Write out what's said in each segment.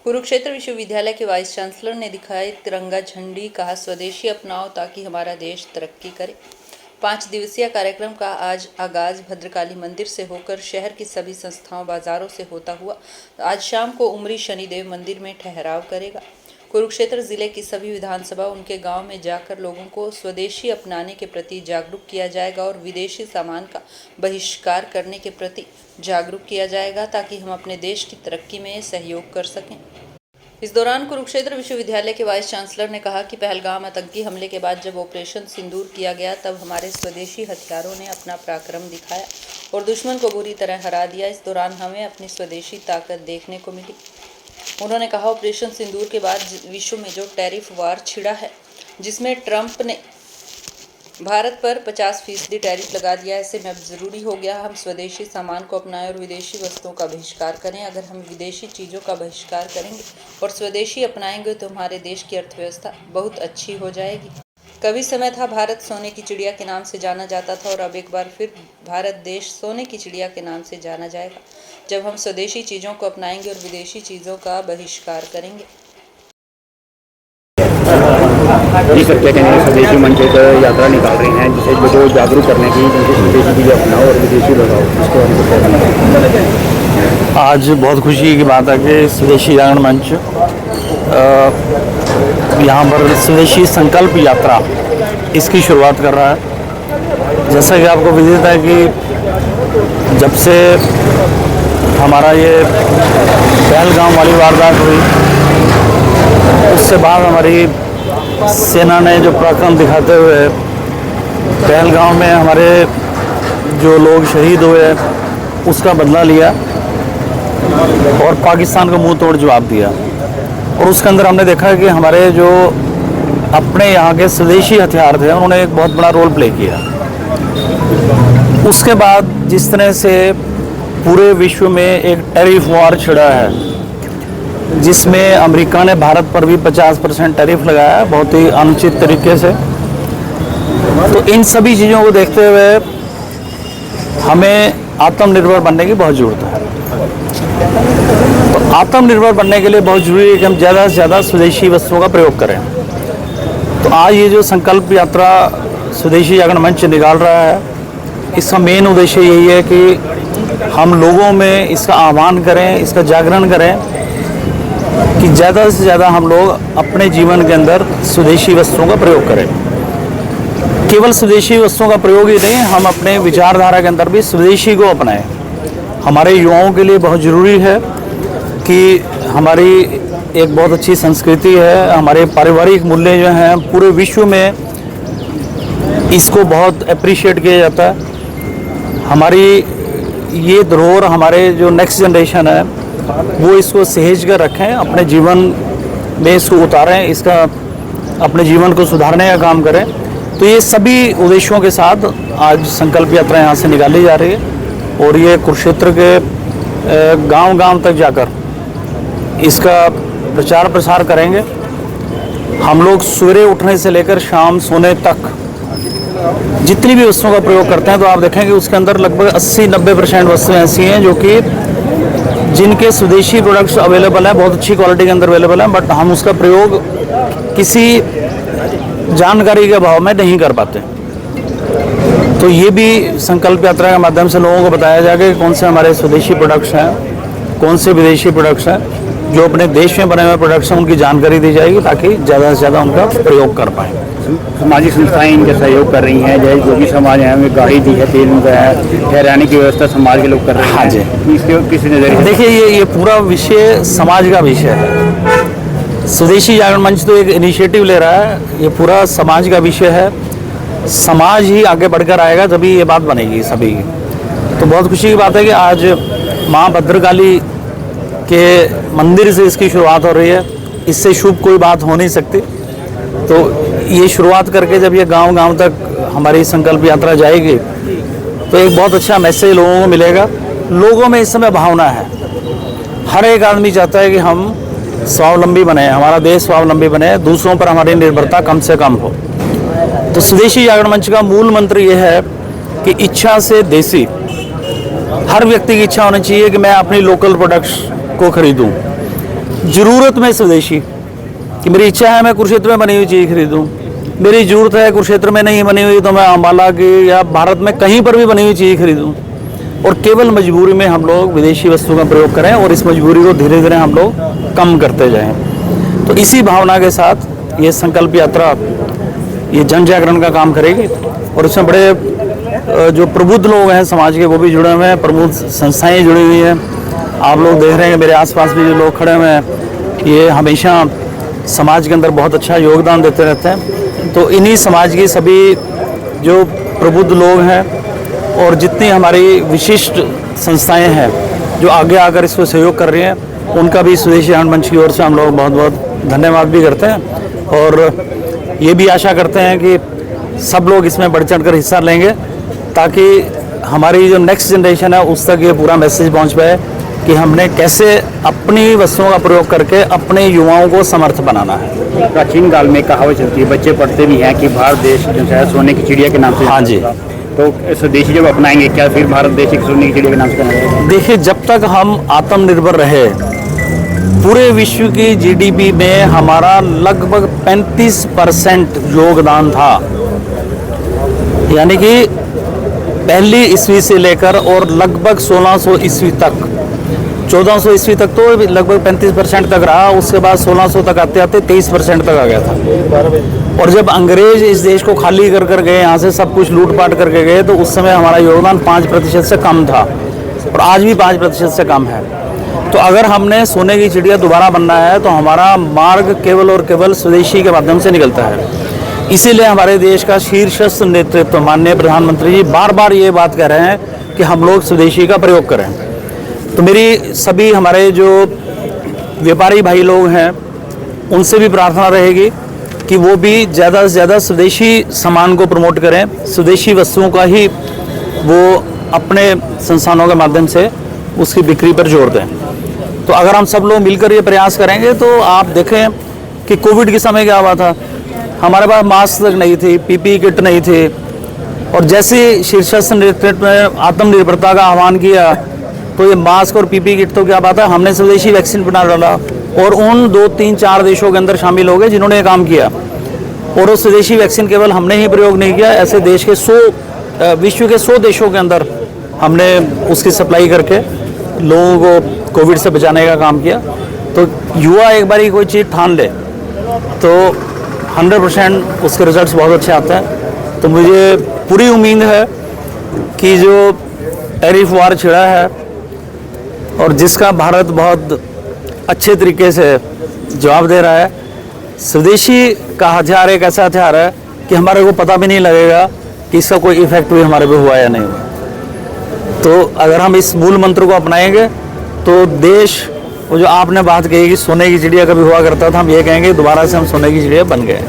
कुरुक्षेत्र विश्वविद्यालय के vice chancellor ने दिखाई तिरंगा झंडी, कहा स्वदेशी अपनाओ ताकि हमारा देश तरक्की करे। 5 दिवसीय कार्यक्रम का आज आगाज भद्रकाली मंदिर से होकर शहर की सभी संस्थाओं बाजारों से होता हुआ आज शाम को उमरी शनिदेव मंदिर में ठहराव करेगा। कुरुक्षेत्र जिले की सभी विधानसभा उनके गांव में जाकर लोगों को स्वदेशी अपनाने के प्रति जागरूक किया जाएगा और विदेशी सामान का बहिष्कार करने के प्रति जागरूक किया जाएगा ताकि हम अपने देश की तरक्की में सहयोग कर सकें। इस दौरान कुरुक्षेत्र विश्वविद्यालय के वाइस चांसलर ने कहा कि पहलगाम आतंकी हमले के बाद जब ऑपरेशन सिंदूर किया गया तब हमारे स्वदेशी हथियारों ने अपना पराक्रम दिखाया और दुश्मन को बुरी तरह हरा दिया। इस दौरान हमें अपनी स्वदेशी ताकत देखने को मिली। उन्होंने कहा ऑपरेशन सिंदूर के बाद विश्व में जो टैरिफ वार छिड़ा है, जिसमें ट्रंप ने भारत पर 50% टैरिफ लगा दिया, ऐसे में अब जरूरी हो गया हम स्वदेशी सामान को अपनाएं और विदेशी वस्तुओं का बहिष्कार करें। अगर हम विदेशी चीज़ों का बहिष्कार करेंगे और स्वदेशी अपनाएंगे तो हमारे देश की अर्थव्यवस्था बहुत अच्छी हो जाएगी। कभी समय था भारत सोने की चिड़िया के नाम से जाना जाता था और अब एक बार फिर भारत देश सोने की चिड़िया के नाम से जाना जाएगा जब हम स्वदेशी चीज़ों को अपनाएंगे और विदेशी चीज़ों का बहिष्कार करेंगे। जी सर, क्या कहेंगे? स्वदेशी मंच एक यात्रा निकाल रही हैं जिसे जो जागरूक करने की स्वदेशी चीज़ें अपनाओ और विदेशी लगाओ, इसको आज बहुत खुशी की बात है कि स्वदेशी जागरण मंच यहाँ पर स्वदेशी संकल्प यात्रा इसकी शुरुआत कर रहा है। जैसा कि आपको विदित है कि जब से हमारा ये पहलगाम वाली वारदात हुई उससे बाद हमारी सेना ने जो पराक्रम दिखाते हुए पहलगाम में हमारे जो लोग शहीद हुए उसका बदला लिया और पाकिस्तान को मुंह तोड़ जवाब दिया। और उसके अंदर हमने देखा कि हमारे जो अपने यहाँ के स्वदेशी हथियार थे उन्होंने एक बहुत बड़ा रोल प्ले किया। उसके बाद जिस तरह से पूरे विश्व में एक टैरिफ वार छिड़ा है जिसमें अमेरिका ने भारत पर भी 50% टैरिफ लगाया बहुत ही अनुचित तरीके से, तो इन सभी चीज़ों को देखते हुए हमें आत्मनिर्भर बनने की बहुत ज़रूरत है। तो आत्मनिर्भर बनने के लिए बहुत ज़रूरी है कि हम ज़्यादा से ज़्यादा स्वदेशी वस्तुओं का प्रयोग करें। तो आज ये जो संकल्प यात्रा स्वदेशी जागरण मंच निकाल रहा है, इसका मेन उद्देश्य यही है कि हम लोगों में इसका आह्वान करें, इसका जागरण करें कि ज़्यादा से ज़्यादा हम लोग अपने जीवन के अंदर स्वदेशी वस्तुओं का प्रयोग करें। केवल स्वदेशी वस्तुओं का प्रयोग ही नहीं, हम अपने विचारधारा के अंदर भी स्वदेशी को अपनाएं। हमारे युवाओं के लिए बहुत ज़रूरी है कि हमारी एक बहुत अच्छी संस्कृति है, हमारे पारिवारिक मूल्य जो हैं पूरे विश्व में इसको बहुत अप्रिशिएट किया जाता है। हमारी ये धरोहर हमारे जो नेक्स्ट जनरेशन है वो इसको सहेज कर रखें, अपने जीवन में इसको उतारें, इसका अपने जीवन को सुधारने का काम करें। तो ये सभी उद्देश्यों के साथ आज संकल्प यात्रा यहाँ से निकाली जा रही है और ये कुरुक्षेत्र के गांव-गांव तक जाकर इसका प्रचार प्रसार करेंगे। हम लोग सवेरे उठने से लेकर शाम सोने तक जितनी भी वस्तुओं का प्रयोग करते हैं तो आप देखेंगे उसके अंदर लगभग 80-90% वस्तुएं ऐसी हैं जो कि जिनके स्वदेशी प्रोडक्ट्स अवेलेबल हैं, बहुत अच्छी क्वालिटी के अंदर अवेलेबल हैं, बट हम उसका प्रयोग किसी जानकारी के अभाव में नहीं कर पाते। तो ये भी संकल्प यात्रा के माध्यम से लोगों को बताया जाएगा कि कौन से हमारे स्वदेशी प्रोडक्ट्स हैं, कौन से विदेशी प्रोडक्ट्स हैं, जो अपने देश में बने हुए प्रोडक्ट्स हैं उनकी जानकारी दी जाएगी ताकि ज़्यादा से ज़्यादा उनका प्रयोग कर पाएँ। सामाजिक संस्थाएं इनके सहयोग कर रही हैं, जैसे जो भी समाज है हमें गाड़ी दी है, तेल मिलता है, ठहराने की व्यवस्था समाज के लोग कर रहे हैं। हाँ जी, इसके किसी नजरिए देखिए ये पूरा विषय समाज का विषय है। स्वदेशी जागरण मंच तो एक इनिशिएटिव ले रहा है, ये पूरा समाज का विषय है। समाज ही आगे बढ़कर आएगा तभी ये बात बनेगी सभी की। तो बहुत खुशी की बात है कि आज माँ भद्रकाली के मंदिर से इसकी शुरुआत हो रही है। इससे शुभ कोई बात हो नहीं सकती। तो ये शुरुआत करके जब ये गांव-गांव तक हमारी संकल्प यात्रा जाएगी तो एक बहुत अच्छा मैसेज लोगों को मिलेगा। लोगों में इस समय भावना है, हर एक आदमी चाहता है कि हम स्वावलंबी बने, हमारा देश स्वावलंबी बने, दूसरों पर हमारी निर्भरता कम से कम हो। तो स्वदेशी जागरण मंच का मूल मंत्र ये है कि इच्छा से देसी। हर व्यक्ति की इच्छा होनी चाहिए कि मैं अपनी लोकल प्रोडक्ट्स को खरीदूं। ज़रूरत में स्वदेशी कि मेरी इच्छा है मैं कुरुक्षेत्र में बनी हुई चीज़ खरीदूं, मेरी ज़रूरत है कुरुक्षेत्र में नहीं बनी हुई तो मैं अम्बाला की या भारत में कहीं पर भी बनी हुई चीज़ खरीदूं, और केवल मजबूरी में हम लोग विदेशी वस्तुओं का प्रयोग करें और इस मजबूरी को धीरे धीरे हम लोग कम करते जाएं। तो इसी भावना के साथ ये संकल्प यात्रा ये जन जागरण का काम करेगी, और इसमें बड़े जो प्रबुद्ध लोग हैं समाज के वो भी जुड़े हुए हैं, प्रबुद्ध संस्थाएं जुड़ी हुई हैं। आप लोग देख रहे हैं मेरे आसपास भी जो लोग खड़े हुए हैं ये हमेशा समाज के अंदर बहुत अच्छा योगदान देते रहते हैं। तो इन्हीं समाज की सभी जो प्रबुद्ध लोग हैं और जितनी हमारी विशिष्ट संस्थाएं हैं जो आगे आकर इसको सहयोग कर रही हैं, उनका भी स्वदेशी जागरण मंच की ओर से हम लोग बहुत बहुत धन्यवाद भी करते हैं, और ये भी आशा करते हैं कि सब लोग इसमें बढ़ चढ़ कर हिस्सा लेंगे ताकि हमारी जो नेक्स्ट जनरेशन है उस तक ये पूरा मैसेज पहुंच पाए कि हमने कैसे अपनी वस्तुओं का प्रयोग करके अपने युवाओं को समर्थ बनाना है। प्राचीन काल में कहावत चलती है, बच्चे पढ़ते भी हैं कि भारत देश जो है सोने की चिड़िया के नाम से। हाँ जी। तो स्वदेशी जब अपनाएंगे क्या फिर भारत देश एक सोने की चिड़िया के नाम से बनाएंगे? देखिए, जब तक हम आत्मनिर्भर रहे, पूरे विश्व की जीडीपी में हमारा लगभग 35% योगदान था, यानी कि पहली ईस्वी से लेकर और लगभग 1600 ईस्वी तक, 1400 ईस्वी तक तो लगभग 35% तक रहा, उसके बाद 1600 तक आते आते 23% तक आ गया था। और जब अंग्रेज इस देश को खाली कर कर गए, यहाँ से सब कुछ लूटपाट करके गए, तो उस समय हमारा योगदान 5% से कम था, और आज भी 5% से कम है। तो अगर हमने सोने की चिड़िया दोबारा बनना है तो हमारा मार्ग केवल और केवल स्वदेशी के माध्यम से निकलता है। इसीलिए हमारे देश का शीर्षस्थ नेतृत्व माननीय प्रधानमंत्री जी बार बार ये बात कह रहे हैं कि हम लोग स्वदेशी का प्रयोग करें। तो मेरी सभी हमारे जो व्यापारी भाई लोग हैं उनसे भी प्रार्थना रहेगी कि वो भी ज़्यादा से ज़्यादा स्वदेशी सामान को प्रमोट करें, स्वदेशी वस्तुओं का ही वो अपने संस्थानों के माध्यम से उसकी बिक्री पर जोर दें। तो अगर हम सब लोग मिलकर ये प्रयास करेंगे तो आप देखें कि कोविड के समय क्या हुआ था, हमारे पास मास्क तक नहीं थी, पीपीई किट नहीं थी, और जैसे शीर्षस्थ नेतृत्व में आत्मनिर्भरता का आह्वान किया तो ये मास्क और पीपीई किट तो क्या बात है, हमने स्वदेशी वैक्सीन बना डाला और उन 2, 3, 4 देशों के अंदर शामिल हो गए जिन्होंने ये काम किया। और उस स्वदेशी वैक्सीन केवल हमने ही प्रयोग नहीं किया, ऐसे देश के विश्व के 100 देशों के अंदर हमने उसकी सप्लाई करके लोगों को कोविड से बचाने का काम किया। तो युवा एक बार ही कोई चीज़ ठान ले तो 100% उसके रिजल्ट्स बहुत अच्छे आते हैं। तो मुझे पूरी उम्मीद है कि जो टैरिफ वार छिड़ा है और जिसका भारत बहुत अच्छे तरीके से जवाब दे रहा है, स्वदेशी का हथियार एक ऐसा हथियार है कि हमारे को पता भी नहीं लगेगा कि इसका कोई इफेक्ट भी हमारे पे हुआ या नहीं हुआ। तो अगर हम इस मूल मंत्र को अपनाएंगे तो देश, वो जो आपने बात कही कि सोने की चिड़िया कभी हुआ करता था, हम ये कहेंगे दोबारा से हम सोने की चिड़िया बन गए।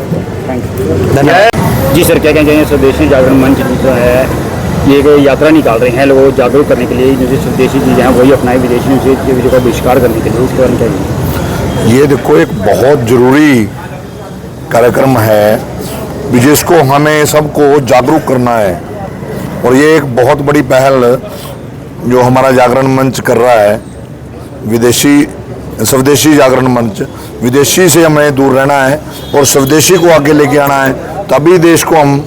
धन्यवाद जी सर। क्या कहना चाहिए स्वदेशी जागरण मंच जो है ये एक यात्रा निकाल रहे हैं लोगों को जागरूक करने के लिए, जो स्वदेशी चीज़ें हैं वही अपनाए, विदेशी चीज़ों का बहिष्कार करने के लिए, उसके बारे में क्या है? ये देखो एक बहुत ज़रूरी कार्यक्रम है जिसको हमें सबको जागरूक करना है, और ये एक बहुत बड़ी पहल जो हमारा जागरण मंच कर रहा है, स्वदेशी जागरण मंच। विदेशी से हमें दूर रहना है और स्वदेशी को आगे लेके आना है, तभी देश को हम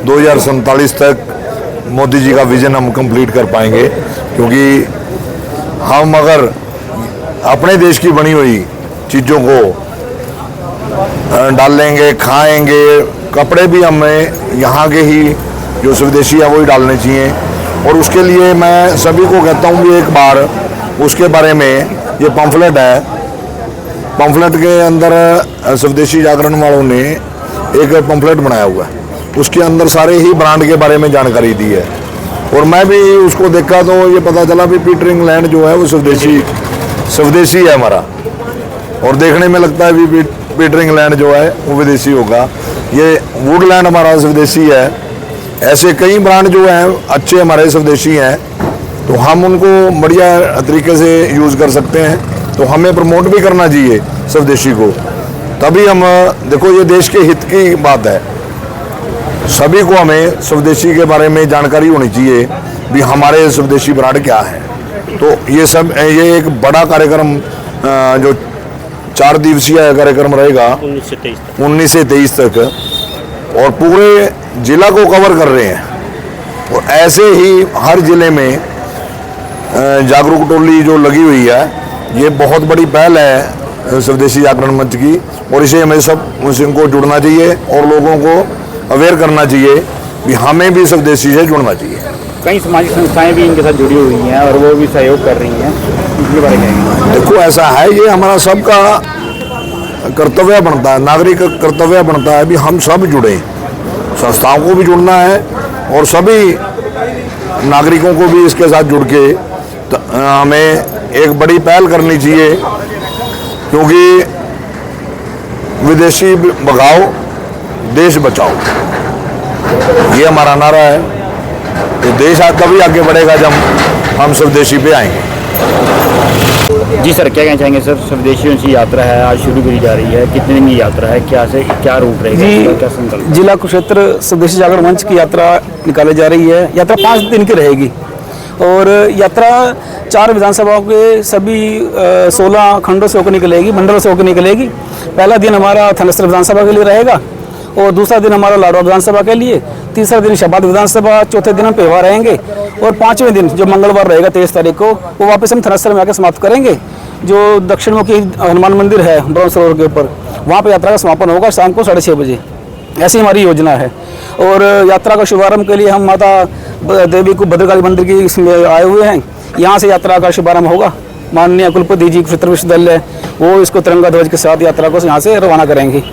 2047 तक मोदी जी का विजन हम कंप्लीट कर पाएंगे। क्योंकि हम अगर अपने देश की बनी हुई चीज़ों को डालेंगे, खाएंगे, कपड़े भी हमें यहाँ के ही जो स्वदेशी है वही डालने चाहिए। और उसके लिए मैं सभी को कहता हूँ कि एक बार उसके बारे में ये पम्फलेट है, पम्फलेट के अंदर स्वदेशी जागरण वालों ने एक पम्फलेट बनाया हुआ है, उसके अंदर सारे ही ब्रांड के बारे में जानकारी दी है। और मैं भी उसको देखा तो ये पता चला भी पीटर इंग्लैंड जो है वो स्वदेशी है हमारा, और देखने में लगता है भी पीटर इंग्लैंड जो है वो विदेशी होगा। ये वुडलैंड हमारा स्वदेशी है। ऐसे कई ब्रांड जो हैं अच्छे हमारे स्वदेशी हैं, तो हम उनको बढ़िया तरीके से यूज़ कर सकते हैं। तो हमें प्रमोट भी करना चाहिए स्वदेशी को, तभी हम देखो ये देश के हित की बात है। सभी को हमें स्वदेशी के बारे में जानकारी होनी चाहिए भी हमारे स्वदेशी ब्रांड क्या है। तो ये एक बड़ा कार्यक्रम जो 4 दिवसीय कार्यक्रम रहेगा 19 से 23 तक, और पूरे जिला को कवर कर रहे हैं। और ऐसे ही हर जिले में जागरूक टोली जो लगी हुई है, ये बहुत बड़ी पहल है स्वदेशी जागरण मंच की, और इसे हमें सब इनको जुड़ना चाहिए और लोगों को अवेयर करना चाहिए कि हमें भी स्वदेशी से जुड़ना चाहिए। कई सामाजिक संस्थाएं भी इनके साथ जुड़ी हुई हैं और वो भी सहयोग कर रही हैं, इसके बारे में? देखो, ऐसा है, ये हमारा सबका कर्तव्य बनता है, नागरिक कर्तव्य बनता है भी हम सब जुड़े, संस्थाओं को भी जुड़ना है और सभी नागरिकों को भी इसके साथ जुड़ के हमें एक बड़ी पहल करनी चाहिए, क्योंकि विदेशी भगाओ देश बचाओ, ये हमारा नारा है। तो देश तभी आगे बढ़ेगा जब हम स्वदेशी पे आएंगे। जी सर, क्या कहना चाहेंगे सर? स्वदेशियों की यात्रा है, आज शुरू करी जा रही है, कितने दिन की यात्रा है, क्या रूट रहेगा, जी, क्या संकल्प? जिला कुरुक्षेत्र स्वदेशी जागरण मंच की यात्रा निकाली जा रही है। यात्रा 5 दिन की रहेगी और यात्रा 4 विधानसभाओं के सभी 16 खंडों से होकर निकलेगी, मंडलों से होकर निकलेगी। पहला दिन हमारा थनेसर विधानसभा के लिए रहेगा और दूसरा दिन हमारा लाडवा विधानसभा के लिए, तीसरा दिन शबाद विधानसभा, चौथे दिन हम पेवा रहेंगे और 5वें दिन जो मंगलवार रहेगा 23 तारीख को, वो वापस हम थनेसर में आकर समाप्त करेंगे। जो दक्षिणमुखी हनुमान मंदिर है ब्रह्म सरोवर के ऊपर, वहाँ पर यात्रा का समापन होगा शाम को 6:30 बजे। ऐसी हमारी योजना है। और यात्रा का शुभारंभ के लिए हम माता देवी को भद्रकाली मंदिर की इसमें आए हुए हैं। यहाँ से यात्रा का शुभारंभ होगा। माननीय कुलपति जी क्षेत्र विश्वविद्यालय वो इसको तिरंगा ध्वज के साथ यात्रा को यहाँ से रवाना करेंगे।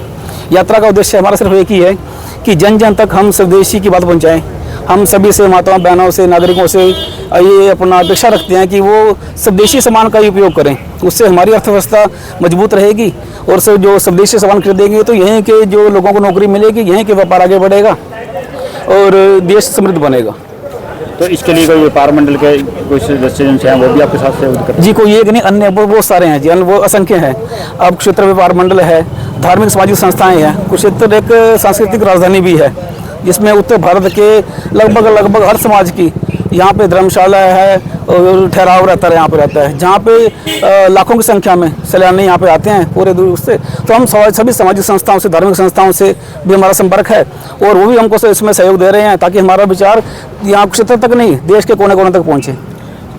यात्रा का उद्देश्य हमारा सिर्फ एक ही है कि जन जन तक हम स्वदेशी की बात पहुँचाएँ। हम सभी से, माताओं बहनों से, नागरिकों से ये अपना अपेक्षा रखते हैं कि वो स्वदेशी सामान का ही उपयोग करें। उससे हमारी अर्थव्यवस्था मजबूत रहेगी और सब जो स्वदेशी सामान खरीदेंगे तो यहीं के जो लोगों को नौकरी मिलेगी, यहीं के व्यापार आगे बढ़ेगा और देश समृद्ध बनेगा। तो इसके लिए कोई व्यापार मंडल के कुछ सदस्य हैं वो भी आपके साथ सहयोग करते हैं? जी, कोई एक नहीं, अन्य बहुत सारे हैं जी, वो असंख्य हैं। अब क्षेत्र व्यापार मंडल है, धार्मिक सामाजिक संस्थाएं हैं। कुरुक्षेत्र एक सांस्कृतिक राजधानी भी है जिसमें उत्तर भारत के लगभग हर समाज की यहाँ पे धर्मशाला है और ठहराव रहता है, यहाँ पे रहता है, जहाँ पे लाखों की संख्या में सैलानी यहाँ पे आते हैं पूरे दूर से। तो हम सभी सामाजिक संस्थाओं से, धार्मिक संस्थाओं से भी हमारा संपर्क है और वो भी हमको इसमें सहयोग दे रहे हैं ताकि हमारा विचार यहाँ क्षेत्र तक नहीं, देश के कोने कोने तक पहुँचे।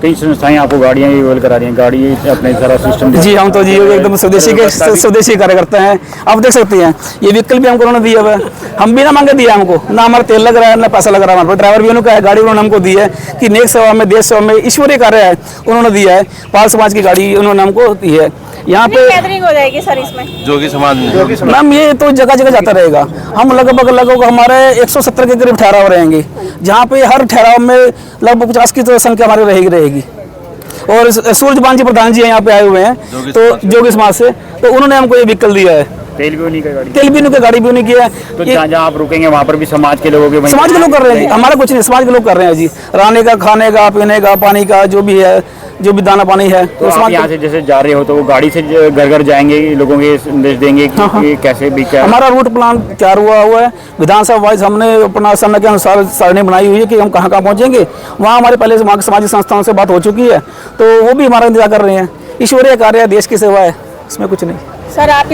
कई संस्थाएं आपको गाड़ियाँ अवेलेबल करा रही हैं, गाड़ी अपने सारा सिस्टम? जी, हम तो जी एकदम स्वदेशी कार्यकर्ता हैं। आप देख सकते हैं ये व्हीकल भी हमको उन्होंने दिया हुआ है, हम बिना मांगे दिया हमको, ना हमारा तेल लग रहा है ना पैसा लग रहा है हमारे। ड्राइवर भी उन्होंने कहा है, गाड़ी उन्होंने हमको दी है कि नेक सेवा में, देश सेवा में ईश्वरीय कार्य है, उन्होंने दिया है। पाल समाज की गाड़ी उन्होंने हमको दी है। यहाँ पे गैदरिंग हो जाएगी सर इसमें जोगी समाज में। मैम ये तो जगह जगह जाता रहेगा। हम लगभग हमारे 170 के करीब ठहराव रहेंगे, जहाँ पे हर ठहराव में लगभग 50 की तो संख्या हमारी रहेगी। और सूरजबान जी प्रधान जी यहाँ पे आए हुए हैं तो जोगी समाज से, तो उन्होंने हमको ये व्हीकल दिया है। तेल भी उन्हीं का गाड़ी? तेल भी उन्हीं का गाड़ी भी उन्हीं की है। तो जहाँ आप रुकेंगे वहाँ पर भी समाज के लोगों के? समाज के लोग कर रहे हैं, हमारा कुछ नहीं, समाज के लोग कर रहे हैं जी। रहने का, खाने का, पीने का, पानी का जो भी है, जो भी दाना पानी है। तो आप यहाँ से जैसे जा रहे हो तो वो गाड़ी से घर घर जाएंगे, लोगों के संदेश देंगे कि कैसे भी क्या? हमारा रूट प्लान तैयार हुआ है विधानसभा वाइज। हमने अपना समय के अनुसार सारणी बनाई हुई है कि हम कहाँ पहुँचेंगे। वहाँ हमारे पहले से सामाजिक संस्थाओं से बात हो चुकी है, तो वो भी हमारा इंतजार कर रहे हैं। ईश्वरीय कार्य है, देश की सेवा है, इसमें कुछ नहीं। सर आप